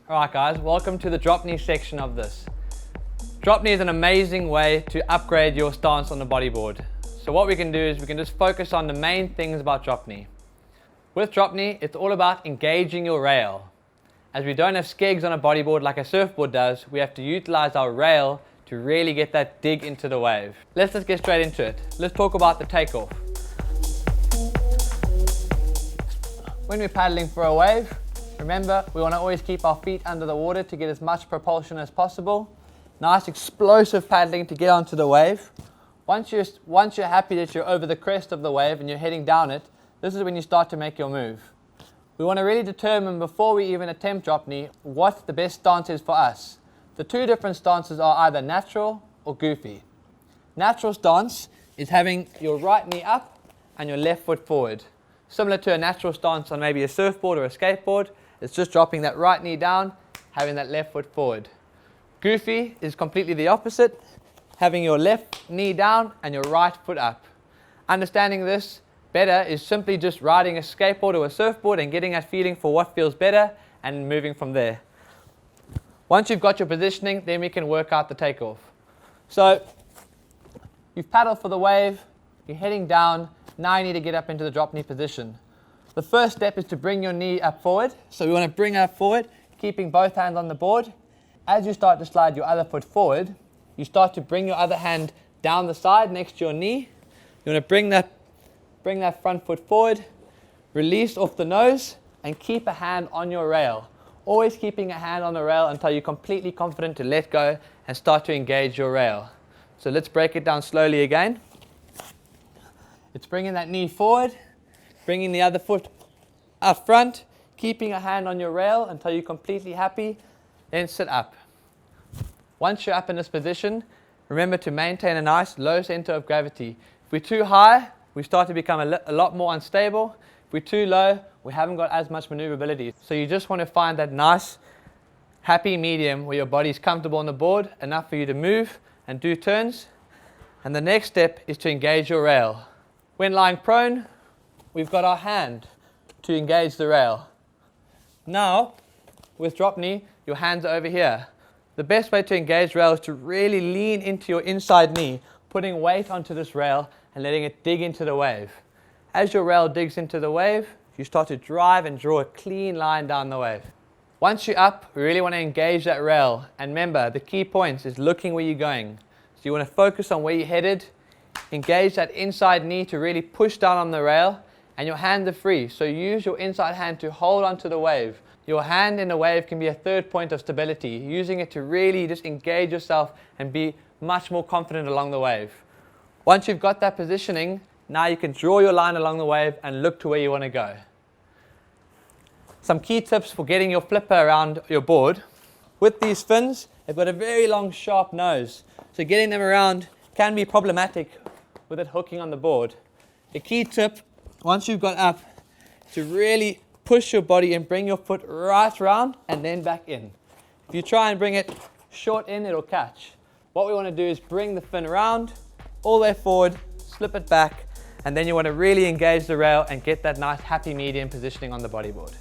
Alright guys, welcome to the drop knee section of this. Drop knee is an amazing way to upgrade your stance on the bodyboard. So what we can do is we can just focus on the main things about drop knee. With drop knee, it's all about engaging your rail. As we don't have skegs on a bodyboard like a surfboard does, we have to utilize our rail to really get that dig into the wave. Let's just get straight into it. Let's talk about the takeoff. When we're paddling for a wave, remember we want to always keep our feet under the water to get as much propulsion as possible. Nice explosive paddling to get onto the wave. Once you're happy that you're over the crest of the wave and you're heading down it, this is when you start to make your move. We want to really determine before we even attempt drop knee what the best stance is for us. The two different stances are either natural or goofy. Natural stance is having your right knee up and your left foot forward. Similar to a natural stance on maybe a surfboard or a skateboard, it's just dropping that right knee down, having that left foot forward. Goofy is completely the opposite, having your left knee down and your right foot up. Understanding this better is simply just riding a skateboard or a surfboard and getting that feeling for what feels better and moving from there. Once you've got your positioning, then we can work out the takeoff. So you've paddled for the wave, you're heading down, now you need to get up into the drop knee position. The first step is to bring your knee up forward. So we want to bring it up forward, keeping both hands on the board. As you start to slide your other foot forward, you start to bring your other hand down the side next to your knee. You want to bring that front foot forward, release off the nose, and keep a hand on your rail. Always keeping a hand on the rail until you're completely confident to let go and start to engage your rail. So let's break it down slowly again. It's bringing that knee forward, bringing the other foot up front, keeping a hand on your rail until you're completely happy, then sit up. Once you're up in this position, remember to maintain a nice low center of gravity. If we're too high, we start to become a lot more unstable. If we're too low, we haven't got as much maneuverability. So you just want to find that nice, happy medium where your body's comfortable on the board, enough for you to move and do turns. And the next step is to engage your rail. When lying prone, we've got our hand to engage the rail. Now, with drop knee, your hands are over here. The best way to engage rail is to really lean into your inside knee, putting weight onto this rail and letting it dig into the wave. As your rail digs into the wave, you start to drive and draw a clean line down the wave. Once you're up, we really want to engage that rail. And remember, the key points is looking where you're going. So you want to focus on where you're headed, engage that inside knee to really push down on the rail, and your hands are free. So use your inside hand to hold onto the wave. Your hand in the wave can be a third point of stability, using it to really just engage yourself and be much more confident along the wave. Once you've got that positioning, now you can draw your line along the wave and look to where you want to go. Some key tips for getting your flipper around your board. With these fins, they've got a very long, sharp nose. So getting them around can be problematic with it hooking on the board. The key tip, once you've got up, to really push your body and bring your foot right round and then back in. If you try and bring it short in, it'll catch. What we want to do is bring the fin around, all the way forward, slip it back, and then you want to really engage the rail and get that nice happy medium positioning on the bodyboard.